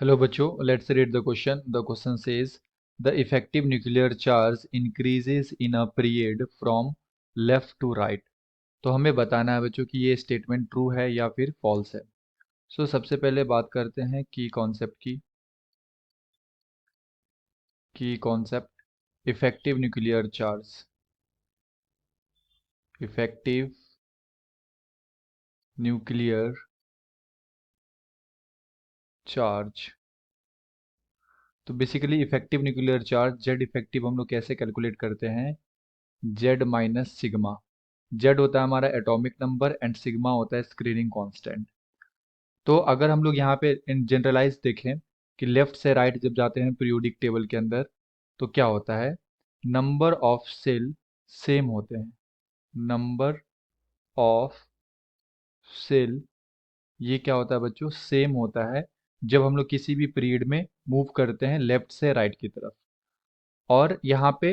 Hello बच्चों, let's read the question. The question says the effective nuclear charge increases in a period from left to right. तो हमें बताना है बच्चों कि ये स्टेटमेंट ट्रू है या फिर फॉल्स है. सबसे पहले बात करते हैं की concept effective nuclear charge. Effective nuclear charge. तो basically effective nuclear charge Z effective हम लोग कैसे कैलकुलेट करते हैं? Z minus sigma. जेड होता है हमारा एटॉमिक नंबर एंड सिग्मा होता है स्क्रीनिंग कांस्टेंट. तो अगर हम लोग यहाँ पे इन जनरलाइज देखें कि लेफ्ट से राइट जब जाते हैं पीरियोडिक टेबल के अंदर, तो क्या होता है? नंबर ऑफ सेल सेम होते हैं. नंबर ऑफ सेल, ये क्या होता है बच्चों? सेम होता है जब हम लोग किसी भी पीरियड में मूव करते हैं लेफ्ट से राइट की तरफ. और यहाँ पे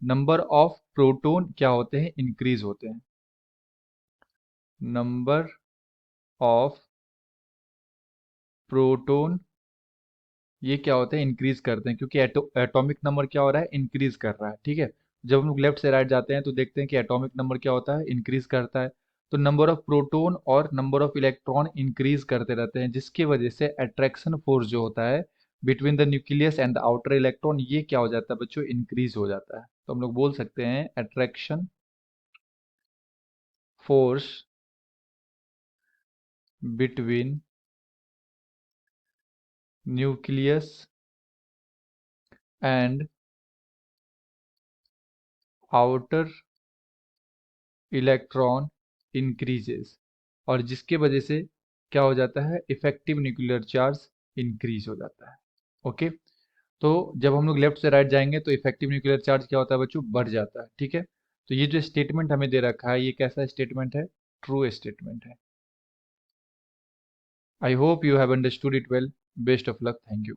नंबर ऑफ प्रोटॉन क्या होते हैं? इंक्रीज होते हैं. नंबर ऑफ प्रोटॉन ये क्या होते हैं? इंक्रीज करते हैं, क्योंकि एटॉमिक नंबर क्या हो रहा है? इंक्रीज कर रहा है. ठीक है. जब हम लोग लेफ्ट से राइट जाते हैं तो देखते हैं कि एटॉमिक नंबर क्या होता है? इंक्रीज करता है. तो नंबर ऑफ प्रोटॉन और नंबर ऑफ इलेक्ट्रॉन इंक्रीज करते रहते हैं, जिसकी वजह से अट्रैक्शन फोर्स जो होता है between the nucleus and the outer electron, ये क्या हो जाता है बच्चों? इंक्रीज हो जाता है. तो हम लोग बोल सकते हैं attraction force between nucleus and outer electron increases, और जिसके वजह से क्या हो जाता है? इफेक्टिव न्यूक्लियर चार्ज इंक्रीज हो जाता है. ओके. तो जब हम लोग लेफ्ट से राइट जाएंगे तो इफेक्टिव न्यूक्लियर चार्ज क्या होता है बच्चों? बढ़ जाता है. ठीक है. तो ये जो स्टेटमेंट हमें दे रखा है, ये कैसा स्टेटमेंट है? ट्रू स्टेटमेंट है. I hope you have understood it well. Best of luck. Thank you.